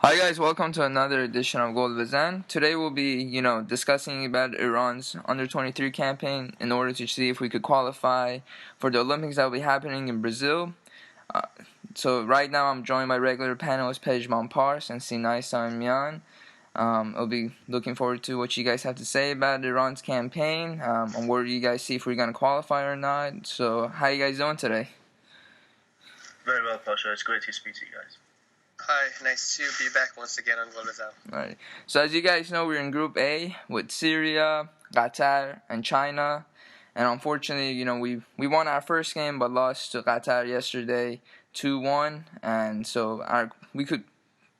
Hi guys, welcome to another edition of Gold Vizan. Today we'll be, discussing about Iran's under-23 campaign in order to see if we could qualify for the Olympics that will be happening in Brazil. So right now I'm joined by regular panelists Pezhman Pars and Sina Saemian. I'll be looking forward to what you guys have to say about Iran's campaign, and where you guys see if we're going to qualify or not. So how you guys doing today? Very well, Pasha. It's great to speak to you guys. Hi, nice to be back once again on Golazal. Right. So as you guys know, we're in Group A with Syria, Qatar, and China. And unfortunately, we won our first game but lost to Qatar yesterday 2-1. And so we could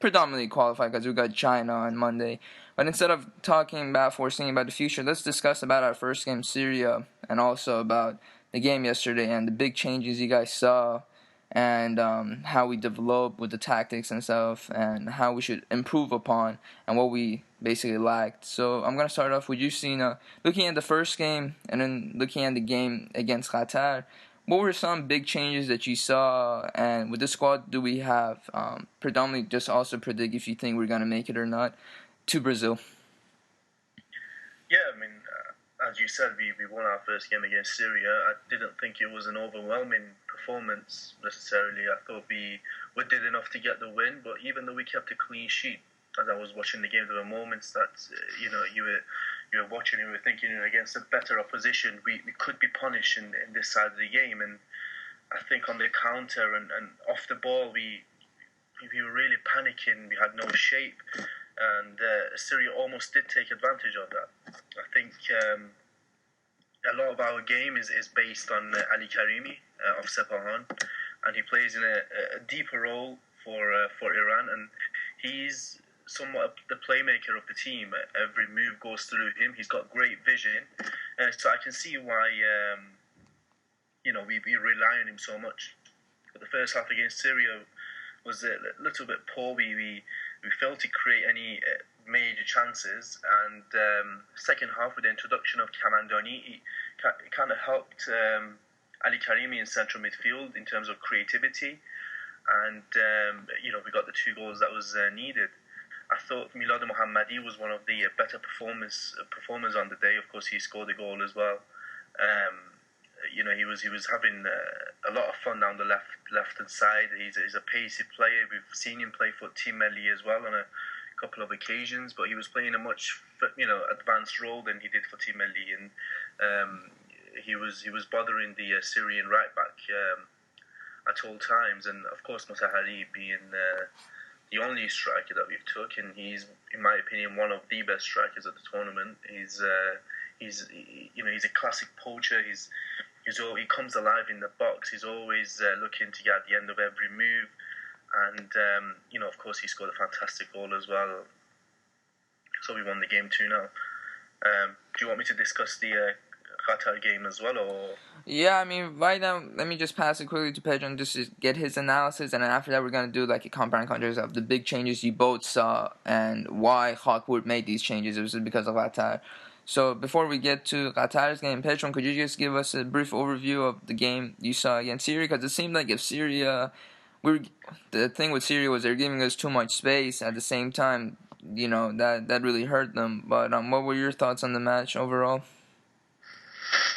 predominantly qualify because we got China on Monday. But instead of talking about foreseeing about the future, let's discuss about our first game, Syria, and also about the game yesterday and the big changes you guys saw, and how we develop with the tactics and stuff, and how we should improve upon, and what we basically lacked. So I'm going to start off with you, Sina. Looking at the first game, and then looking at the game against Qatar, what were some big changes that you saw, and with the squad do we have, predominantly just also predict if you think we're going to make it or not, to Brazil? Yeah, I mean, as you said, we won our first game against Syria. I didn't think it was an overwhelming performance necessarily. I thought we did enough to get the win, but even though we kept a clean sheet, as I was watching the game, there were moments that you were watching and you were thinking, against a better opposition, we could be punished in this side of the game. And I think on the counter and off the ball, we were really panicking. We had no shape, and Syria almost did take advantage of that. I think a lot of our game is based on Ali Karimi of Sepahan, and he plays in a deeper role for Iran, and he's somewhat the playmaker of the team. Every move goes through him. He's got great vision, so I can see why we rely on him so much. But the first half against Syria was a little bit poor. We failed to create any major chances, and second half with the introduction of Kamandani, it kind of helped Ali Karimi in central midfield in terms of creativity, and we got the 2 goals that was needed. I thought Milad Mohammadi was one of the better performers on the day. Of course, he scored a goal as well. He was having a lot of fun down the left hand side. He's a pacey player. We've seen him play for Team Melli as well on a couple of occasions, but he was playing a much advanced role than he did for Team Melli, and he was bothering the Syrian right back at all times. And of course, Motahari being the only striker that we've took, and he's, in my opinion, one of the best strikers at the tournament. He's a classic poacher. He comes alive in the box. He's always looking to get at the end of every move, and of course he scored a fantastic goal as well. So we won the game 2-0. Do you want me to discuss the Qatar game as well, or? Yeah, I mean, right now, let me just pass it quickly to Pedro just to get his analysis, and then after that, we're going to do like a compare and contrast of the big changes you both saw and why Hawkwood made these changes. It was because of Qatar. So before we get to Qatar's game, Pedro, could you just give us a brief overview of the game you saw against Syria? Because it seemed like if Syria, the thing with Syria was they're giving us too much space. At the same time, that really hurt them. But what were your thoughts on the match overall?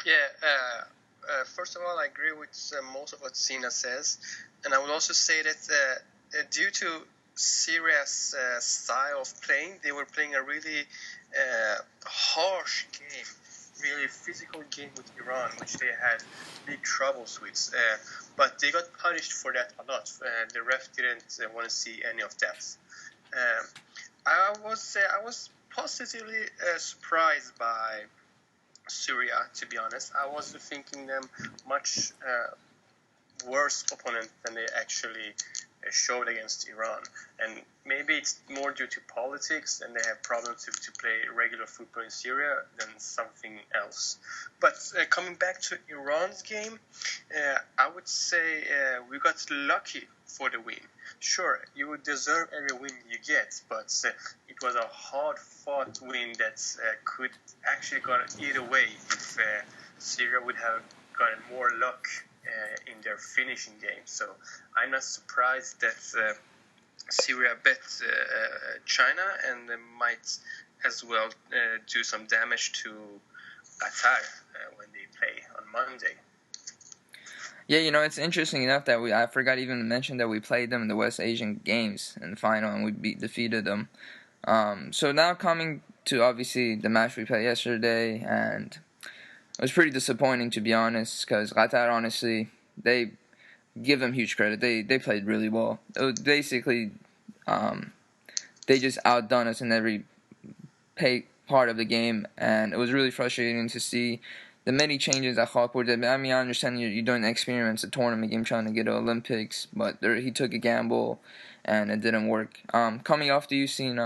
Yeah, first of all, I agree with most of what Sina says. And I would also say that due to Syria's style of playing, they were playing a really harsh game, really physical game with Iran, which they had big troubles with. But they got punished for that a lot. The ref didn't want to see any of that. I was positively surprised by Syria, to be honest. I was thinking them much worse opponent than they actually showed against Iran. And maybe it's more due to politics and they have problems to play regular football in Syria than something else. But coming back to Iran's game, I would say we got lucky for the win. Sure, you would deserve every win you get, but it was a hard-fought win that could actually gone either way if Syria would have gotten more luck in their finishing game. So I'm not surprised that Syria bet China and might as well do some damage to Qatar when they play on Monday. Yeah, it's interesting enough that I forgot even to mention that we played them in the West Asian Games in the final and we defeated them. So now coming to obviously the match we played yesterday, and it was pretty disappointing to be honest, because Qatar, honestly, they give them huge credit. They played really well. It was basically, they just outdone us in every part of the game, and it was really frustrating to see the many changes that Khalpur did. I mean, I understand you're doing experiments, a tournament game, trying to get to Olympics, but he took a gamble, and it didn't work. Coming off to you seeing,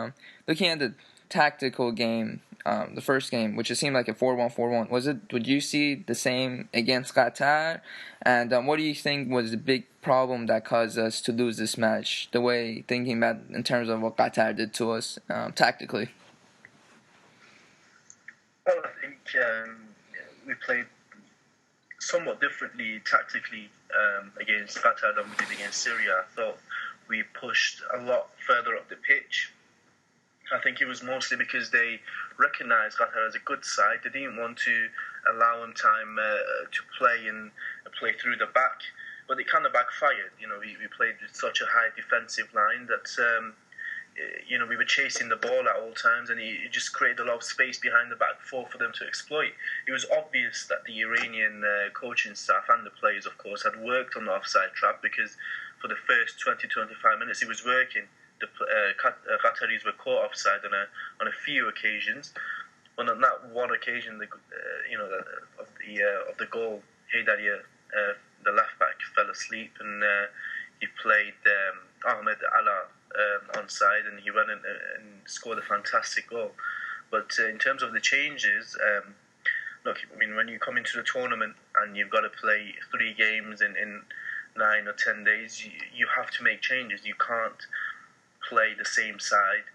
looking at the tactical game, the first game, which it seemed like a 4-1-4-1. Would you see the same against Qatar? And what do you think was the big problem that caused us to lose this match? The way, thinking about in terms of what Qatar did to us tactically. Well, I think we played somewhat differently tactically against Qatar than we did against Syria. I thought we pushed a lot further up the pitch. I think it was mostly because they recognised Qatar as a good side. They didn't want to allow them time to play through the back, but it kind of backfired. We played with such a high defensive line that we were chasing the ball at all times, and it just created a lot of space behind the back four for them to exploit. It was obvious that the Iranian coaching staff and the players, of course, had worked on the offside trap, because for the first 20-25 minutes it was working. The Qataris were caught offside on a few occasions. Well, on that one occasion, of the goal, Haydaria, the left back, fell asleep, and he played Ahmed Allah onside, and he went and scored a fantastic goal. But in terms of the changes, look, I mean, when you come into the tournament and you've got to play 3 games in 9 or 10 days, you have to make changes. You can't play the same side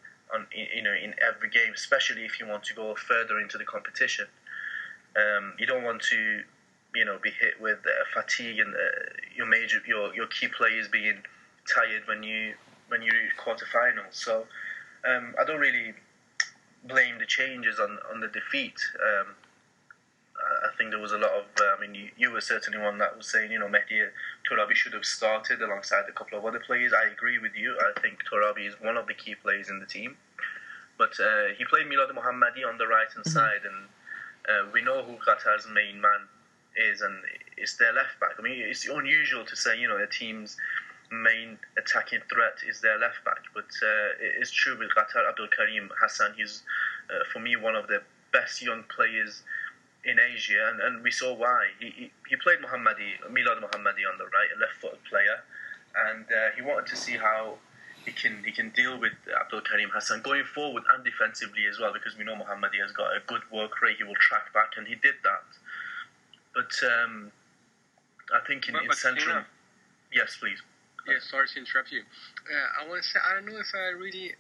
in every game, especially if you want to go further into the competition. You don't want to be hit with fatigue and your key players being tired when you reach quarterfinals. So I don't really blame the changes on the defeat. I think there was a lot of, you were certainly one that was saying, Mehdi Torabi should have started alongside a couple of other players. I agree with you. I think Torabi is one of the key players in the team. But he played Milad Mohammadi on the right-hand side, and we know who Qatar's main man is, and it's their left-back. I mean, it's unusual to say, a team's main attacking threat is their left-back, but it's true with Qatar. Abdul Karim Hassan, he's, for me, one of the best young players in Asia, and we saw why. He played Milad Mohammadi on the right, a left-footed player, and he wanted to see how he can deal with Abdul Karim Hassan going forward and defensively as well, because we know Mohammadi has got a good work rate. He will track back, and he did that. But I think in central... Yes, please. Yeah, sorry to interrupt you. I want to say, I don't know if I really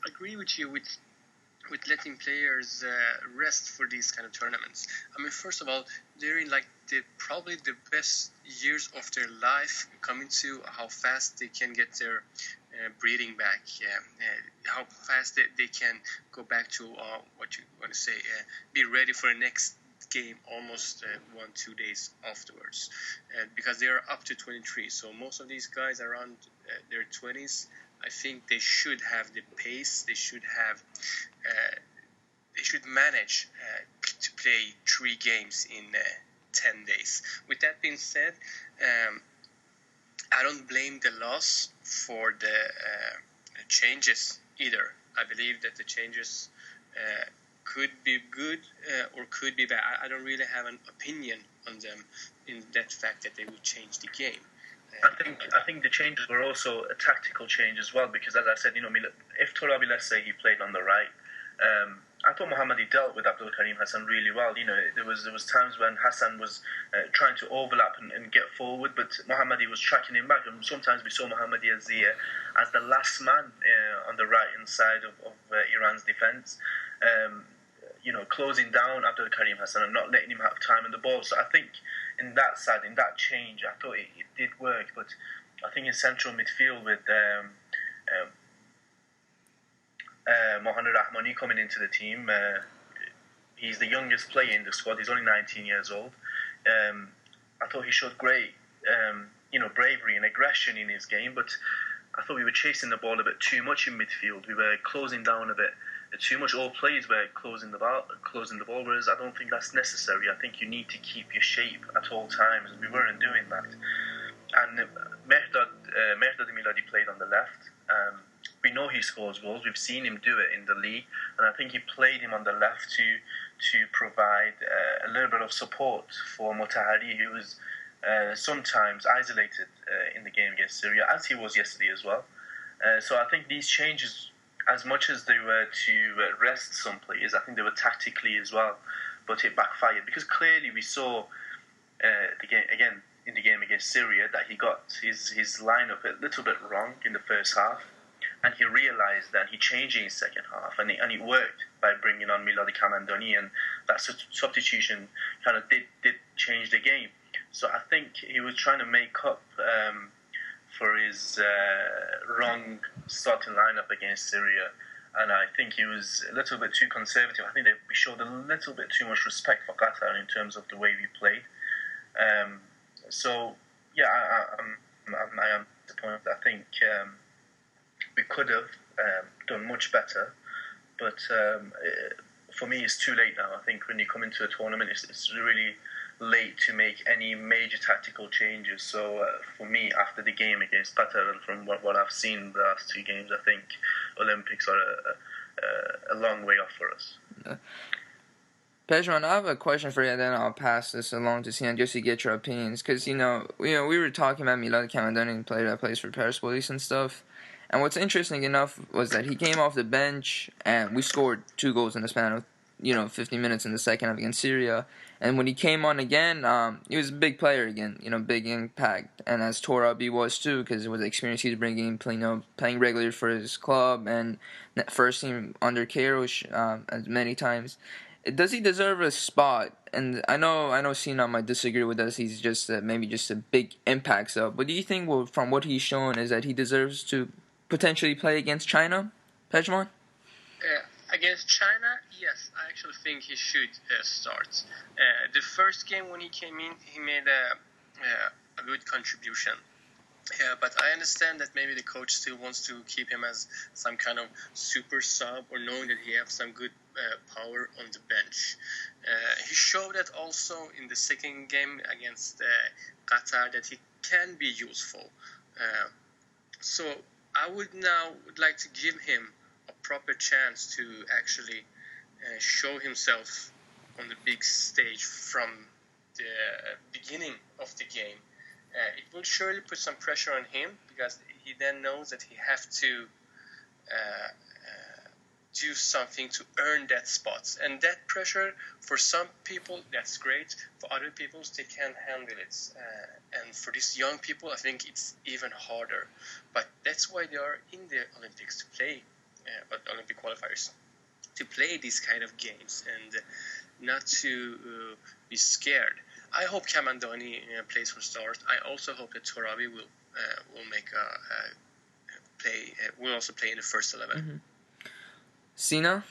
agree with you with letting players rest for these kind of tournaments. I mean, first of all, they're in probably the best years of their life, coming to how fast they can get their breathing back, how fast they can go back to what you want to say, be ready for the next game almost 1-2 days afterwards, because they are up to 23. So most of these guys around their 20s, I think they should have the pace. They should manage to play 3 games in 10 days. With that being said, I don't blame the loss for the changes either. I believe that the changes could be good or could be bad. I don't really have an opinion on them in that fact that they would change the game. I think the changes were also a tactical change as well, because as I said, if Torabi, let's say he played on the right, I thought Mohammadi dealt with Abdul Karim Hassan really well. There was times when Hassan was trying to overlap and get forward, but Mohammadi was tracking him back, and sometimes we saw Mohammadi as the last man on the right hand side of Iran's defence. Closing down Abdul Karim Hassan and not letting him have time on the ball. So I think in that change, I thought it did work. But I think in central midfield with Mohamed Rahmani coming into the team, he's the youngest player in the squad. He's only 19 years old. I thought he showed great, bravery and aggression in his game. But I thought we were chasing the ball a bit too much in midfield. We were closing down a bit too much. All players were closing the ball, whereas I don't think that's necessary. I think you need to keep your shape at all times, and we weren't doing that. And Mehdad Miladi played on the left. We know he scores goals. We've seen him do it in the league, and I think he played him on the left to provide a little bit of support for Motahari, who was sometimes isolated in the game against Syria, as he was yesterday as well. So I think these changes, as much as they were to rest some players, I think they were tactically as well, but it backfired, because clearly we saw in the game against Syria that he got his lineup a little bit wrong in the first half, and he realised that he changed in his second half, and it worked by bringing on Miladi Kamandoni, and that substitution kind of did change the game. So I think he was trying to make up for his wrong starting lineup against Syria, and I think he was a little bit too conservative. I think we showed a little bit too much respect for Qatar in terms of the way we played. So yeah, I am disappointed. I think we could have done much better, but for me, it's too late now. I think when you come into a tournament, it's really late to make any major tactical changes. So for me, after the game against Qatar, and from what I've seen the last two games, I think Olympics are a long way off for us. Pezhman, I have a question for you, and then I'll pass this along to Sian just to get your opinions. Because, we were talking about Milad Kamandani, player that plays for Persepolis and stuff. And what's interesting enough was that he came off the bench, and we scored 2 goals in the span of 15 minutes in the second half against Syria. And when he came on again, he was a big player again, big impact. And as Torabi was too, because it was the experience he's bringing, playing regularly for his club and first team under Kairos as many times. Does he deserve a spot? And I know Sina might disagree with us. He's just maybe just a big impact sub. But do you think, from what he's shown, is that he deserves to potentially play against China, Pezhman? Against China, yes, I actually think he should start. The first game when he came in, he made a good contribution. But I understand that maybe the coach still wants to keep him as some kind of super sub, or knowing that he has some good power on the bench. He showed that also in the second game against Qatar, that he can be useful. So I would like to give him a proper chance to actually show himself on the big stage from the beginning of the game. It will surely put some pressure on him, because he then knows that he has to do something to earn that spot. And that pressure, for some people, that's great. For other people, they can't handle it. And for these young people, I think it's even harder. But that's why they are in the Olympics, to play, Olympic qualifiers, to play these kind of games and not to be scared. I hope Kamandani plays from start. I also hope that Torabi will make will also play in the first 11. Mm-hmm. Sina?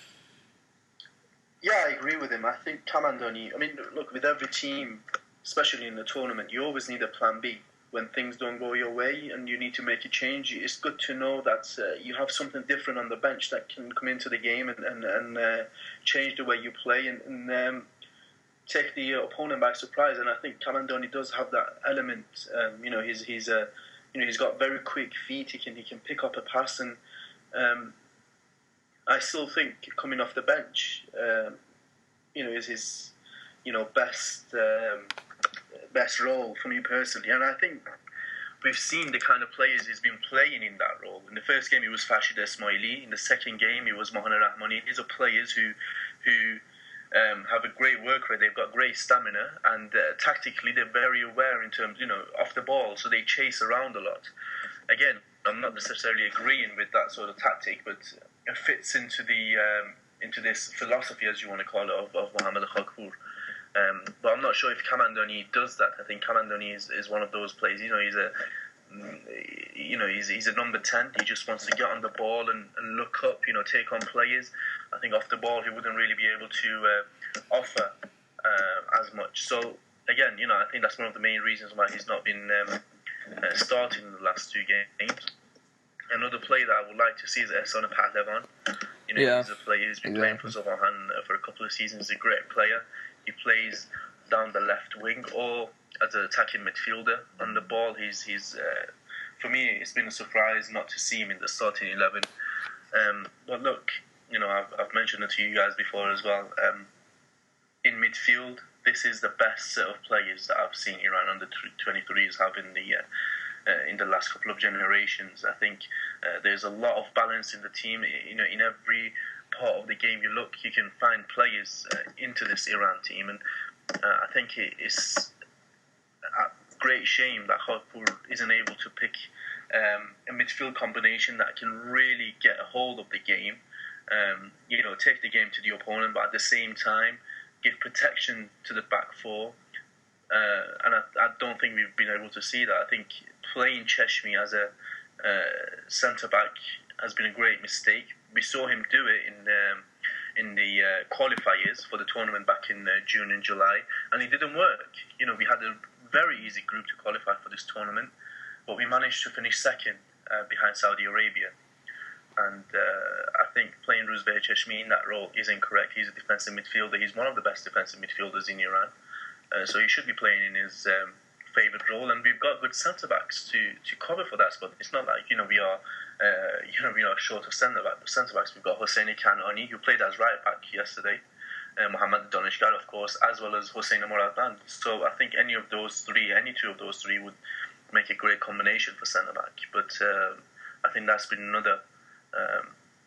Yeah, I agree with him. I think Kamandani, look, with every team, especially in the tournament, you always need a plan B when things don't go your way and you need to make a change. It's good to know that you have something different on the bench that can come into the game and change the way you play and take the opponent by surprise. And I think Kamandoni does have that element. He's got very quick feet. He can pick up a pass, and I still think coming off the bench, is his best role for me personally. And I think we've seen the kind of players he's been playing in that role. In the first game, it was Fashid Esmaili. In the second game, it was Mohamed Rahmani. These are players who have a great work rate. They've got great stamina, and tactically, they're very aware in terms, off the ball. So they chase around a lot. Again, I'm not necessarily agreeing with that sort of tactic, but it fits into this philosophy, as you want to call it, of Mohamed Al-Khakour. But I'm not sure if Kamandoni does that. I think Kamandoni is one of those players. He's a number 10. He just wants to get on the ball and look up. Take on players. I think off the ball he wouldn't really be able to offer as much. So again, I think that's one of the main reasons why he's not been starting in the last two games. Another player that I would like to see is Ehsan Pahlevan. He's a player who's been playing for Zohan for a couple of seasons. He's a great player. He plays down the left wing or as an attacking midfielder. On the ball, he's for me, it's been a surprise not to see him in the starting 11. But look, I've mentioned it to you guys before as well. In midfield, this is the best set of players that I've seen Iran under 23s have in the last couple of generations. I think there's a lot of balance in the team. In every part of the game you look, you can find players into this Iran team, and I think it's a great shame that Khakour isn't able to pick a midfield combination that can really get a hold of the game, take the game to the opponent, but at the same time give protection to the back four. And I don't think we've been able to see that. I think playing Cheshmi as a centre-back has been a great mistake. We saw him do it in the qualifiers for the tournament back in June and July, and it didn't work. We had a very easy group to qualify for this tournament, but we managed to finish second behind Saudi Arabia. And I think playing Rouzbeh Cheshmi in that role is incorrect. He's a defensive midfielder. He's one of the best defensive midfielders in Iran. So he should be playing in his favoured role, and we've got good centre backs to cover for that spot. It's not like we are short of centre backs. We've got Hosseini Kanani, who played as right back yesterday, Mohammad Danishgar, of course, as well as Hossein Moradband. So I think any two of those three would make a great combination for centre back. But I think that's been another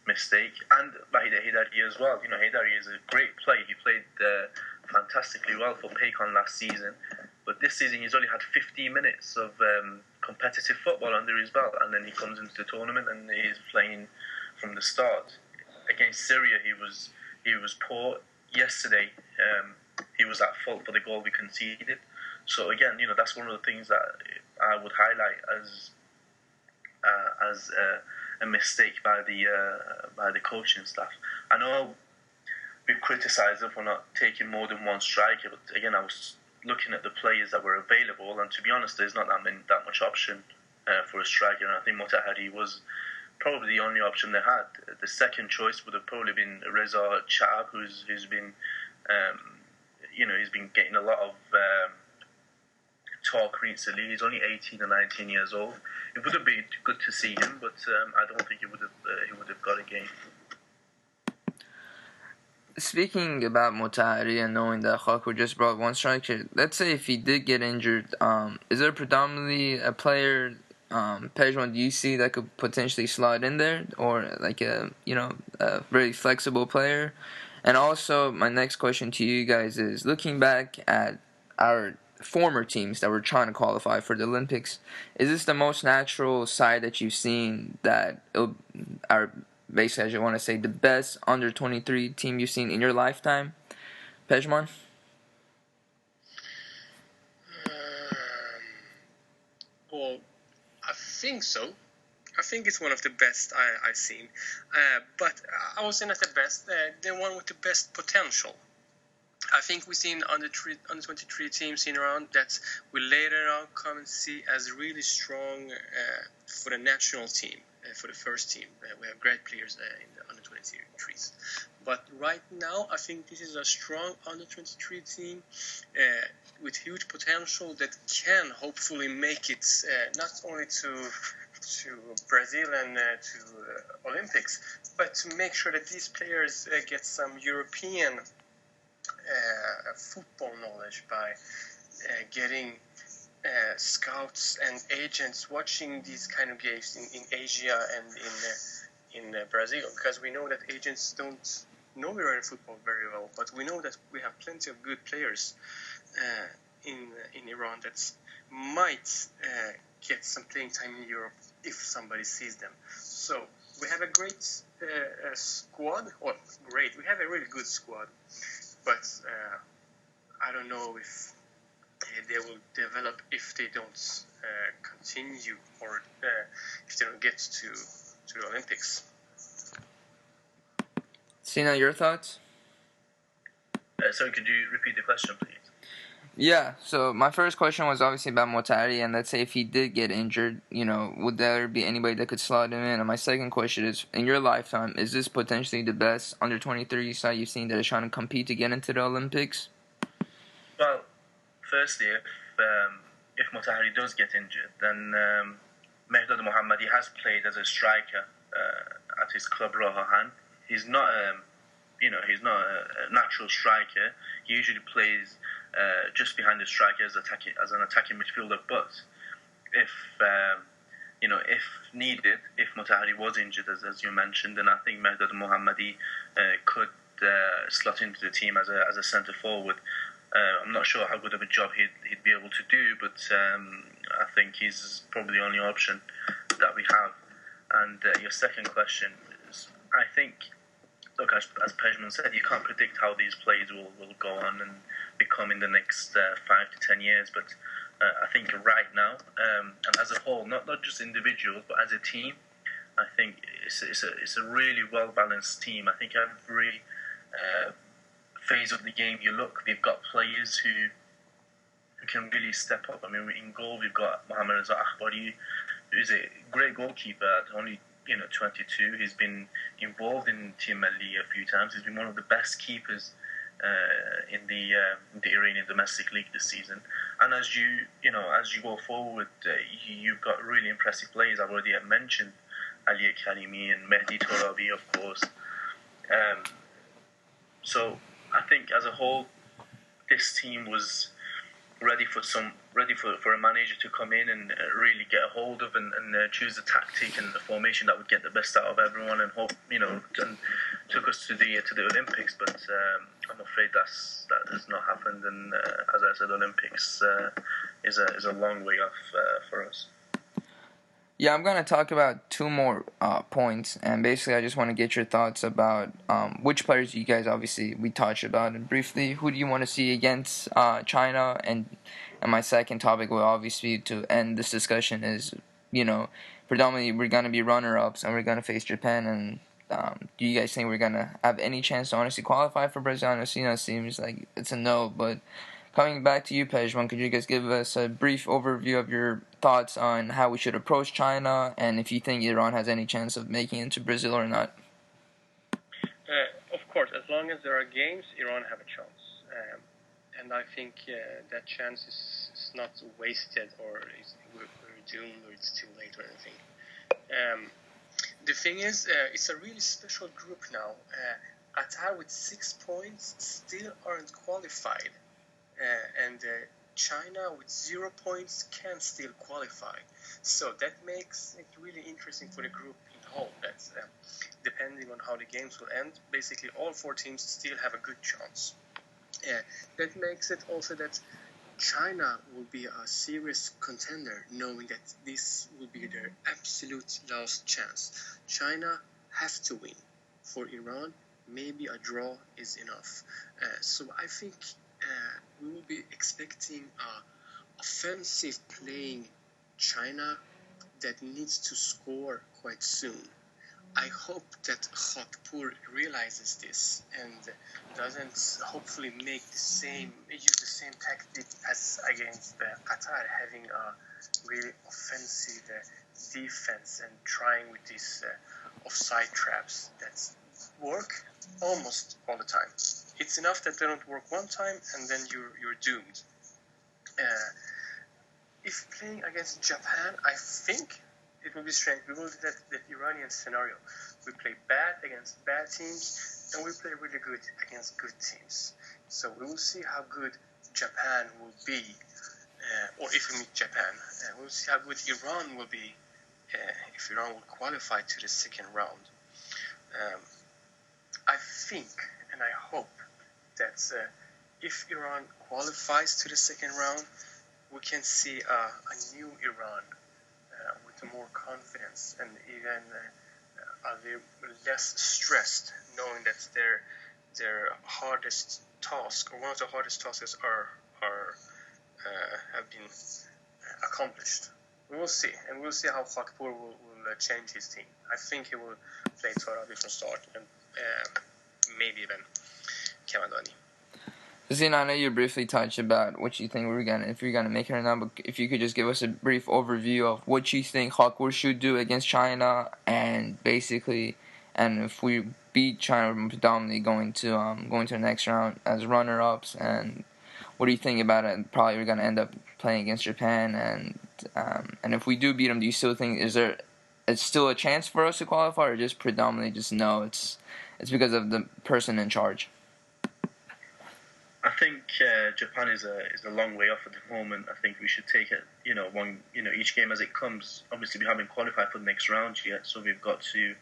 mistake. And Bahida Hidari as well. Hidari is a great player. He played fantastically well for Paycon last season, but this season he's only had 15 minutes of competitive football under his belt, and then he comes into the tournament and he's playing from the start. Against Syria he was poor. Yesterday he was at fault for the goal we conceded. So again, that's one of the things that I would highlight as a mistake by the coaching staff. I know we've criticised them for not taking more than one striker, but again, I was looking at the players that were available, and to be honest, there's not that much option for a striker, and I think Motahari was probably the only option they had. The second choice would have probably been Reza Chab, who's been he's been getting a lot of talk recently. He's only 18 or 19 years old. It would have been good to see him, but I don't think he would have got a game. Speaking about Motahari and knowing that Khakour just brought one striker, let's say if he did get injured, is there predominantly a player, Pezhman, do you see that could potentially slide in there, or like a very flexible player? And also, my next question to you guys is, looking back at our former teams that were trying to qualify for the Olympics, is this the most natural side that you've seen that our basically, I want to say, the best under-23 team you've seen in your lifetime? Pezhman? Well, I think so. I think it's one of the best I've seen. But I was in at the best, the one with the best potential. I think we've seen under 23 teams in Iran that we later on come and see as really strong for the national team. For the first team, we have great players in the under-23s. But right now, I think this is a strong under-23 team with huge potential that can hopefully make it not only to Brazil and to Olympics, but to make sure that these players get some European football knowledge by getting scouts and agents watching these kind of games in Asia and in Brazil, because we know that agents don't know Iranian football very well, but we know that we have plenty of good players in Iran that might get some playing time in Europe if somebody sees them. So we have a great squad. Well, great. We have a really good squad, but I don't know if they will develop if they don't continue or if they don't get to the Olympics. Sina, your thoughts? Sorry, could you repeat the question, please? Yeah, so my first question was obviously about Motari, and let's say if he did get injured, would there be anybody that could slot him in? And my second question is, in your lifetime, is this potentially the best under-23 side you've seen that is trying to compete to get into the Olympics? Well, firstly, if Motari does get injured, then Mehdad Mohammadi has played as a striker at his club Rohan. He's not a natural striker. He usually plays just behind the striker as an attacking midfielder. But if needed, if Motahari was injured, as you mentioned, then I think Mehdad Mohammadi could slot into the team as a centre forward. I'm not sure how good of a job he'd be able to do, but I think he's probably the only option that we have. And your second question is, I think, look, as Pezhman said, you can't predict how these plays will go on and become in the next 5 to 10 years. But I think right now, and as a whole, not just individuals, but as a team, I think it's a really well-balanced team. I think every phase of the game you look, they've got players who can really step up. I mean, in goal, we've got Mohamed Reza Akhbari, who's a great goalkeeper at only 22. He's been involved in Team Melli a few times. He's been one of the best keepers in the Iranian domestic league this season. And as you go forward, you've got really impressive players. I've already mentioned Ali Karimi and Mehdi Torabi, of course. So I think as a whole, this team was ready for a manager to come in and really get a hold of and choose a tactic and a formation that would get the best out of everyone and hope and took us to the Olympics. But I'm afraid that has not happened, and as I said, Olympics is a long way off for us. Yeah, I'm going to talk about two more points, and basically I just want to get your thoughts about which players you guys, obviously, we touched about, and briefly, who do you want to see against China, and my second topic will obviously, to end this discussion, is, predominantly we're going to be runner-ups, and we're going to face Japan, and do you guys think we're going to have any chance to honestly qualify for Brazil? I know it seems like it's a no, but coming back to you, Pezhman, could you guys give us a brief overview of your thoughts on how we should approach China, and if you think Iran has any chance of making it into Brazil or not? Of course, as long as there are games, Iran have a chance. And I think that chance is not wasted or we're doomed or it's too late or anything. The thing is, it's a really special group now. Qatar with 6 points still aren't qualified. And China with 0 points can still qualify. So that makes it really interesting for the group in whole. That's depending on how the games will end, basically all 4 teams still have a good chance. That makes it also that China will be a serious contender, knowing that this will be their absolute last chance. China have to win. For Iran, maybe a draw is enough. So I think we will be expecting a offensive playing China that needs to score quite soon. I hope that Khatpur realizes this and doesn't hopefully use the same tactic as against Qatar, having a really offensive defense and trying with these offside traps that work almost all the time. It's enough that they don't work one time and then you're doomed. If playing against Japan, I think it will be strange. We will do that Iranian scenario. We play bad against bad teams, and we play really good against good teams. So we will see how good Japan will be or if we meet Japan. We'll see how good Iran will be if Iran will qualify to the second round. I think and I hope that if Iran qualifies to the second round, we can see a new Iran with more confidence and even a little less stressed, knowing that their hardest task, or one of the hardest tasks, have been accomplished. We will see, and we'll see how Fakpour will change his team. I think he will play Torabi from start, and maybe even Kamadani. Zina, I know you briefly touched about what you think if you're gonna make it or not, but if you could just give us a brief overview of what you think Fakpour should do against China, and if we beat China, we're predominantly going to the next round as runner-ups, and what do you think about it? Probably we're gonna end up playing against Japan, and if we do beat them, do you still think it's still a chance for us to qualify, or just predominantly just no, it's because of the person in charge? I think Japan is a long way off at the moment. I think we should take it, each game as it comes. Obviously, we haven't qualified for the next round yet, so we've got to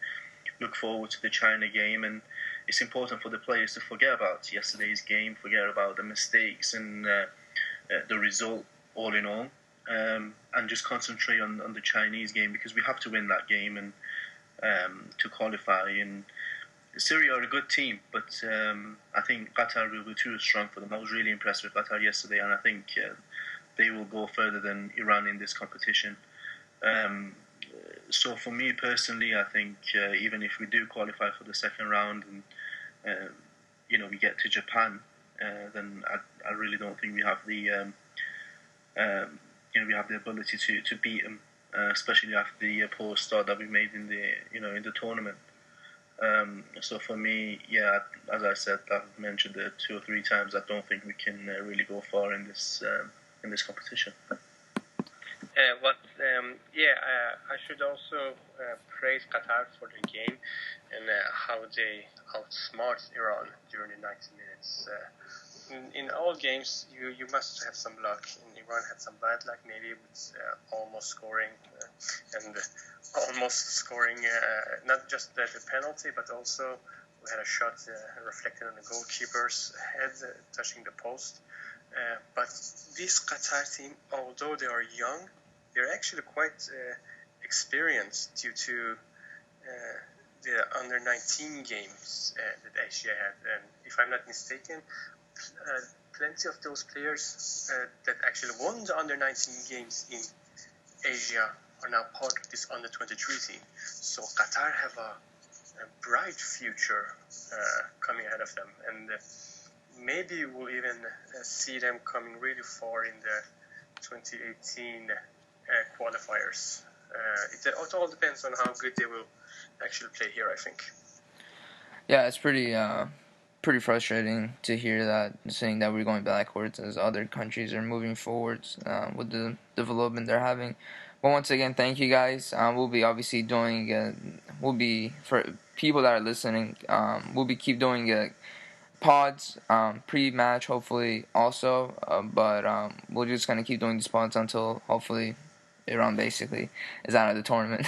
look forward to the China game. And it's important for the players to forget about yesterday's game, forget about the mistakes and the result, all in all, and just concentrate on the Chinese game, because we have to win that game and to qualify. And Syria are a good team, but I think Qatar will be too strong for them. I was really impressed with Qatar yesterday, and I think they will go further than Iran in this competition. So for me personally, I think even if we do qualify for the second round and we get to Japan, then I really don't think we have the ability to beat them, especially after the poor start that we made in the tournament. So for me, yeah, as I said, I've mentioned it 2 or 3 times, I don't think we can really go far in this competition. I should also praise Qatar for the game and how they outsmart Iran during the 90 minutes. In all games, you must have some luck. And Iran had some bad luck, maybe with almost scoring not just the penalty, but also we had a shot reflected on the goalkeeper's head, touching the post. But this Qatar team, although they are young, they're actually quite experienced due to the under-19 games that Asia had. And if I'm not mistaken, plenty of those players that actually won the under-19 games in Asia are now part of this under-23 team. So Qatar have a bright future coming ahead of them, and maybe we'll even see them coming really far in the 2018 qualifiers. It all depends on how good they will actually play here, I think. Yeah, it's pretty frustrating to hear that, saying that we're going backwards as other countries are moving forwards with the development they're having. But once again, thank you guys. We'll be obviously doing, for people that are listening, we'll be keep doing pods pre-match, hopefully also. But we're just going to keep doing these pods until hopefully Iran basically is out of the tournament.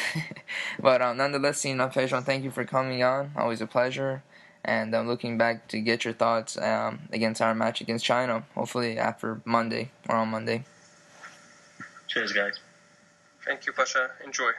But nonetheless, Pezhman, thank you for coming on. Always a pleasure. And I'm looking back to get your thoughts against our match against China, hopefully after Monday or on Monday. Cheers, guys. Thank you, Pasha. Enjoy.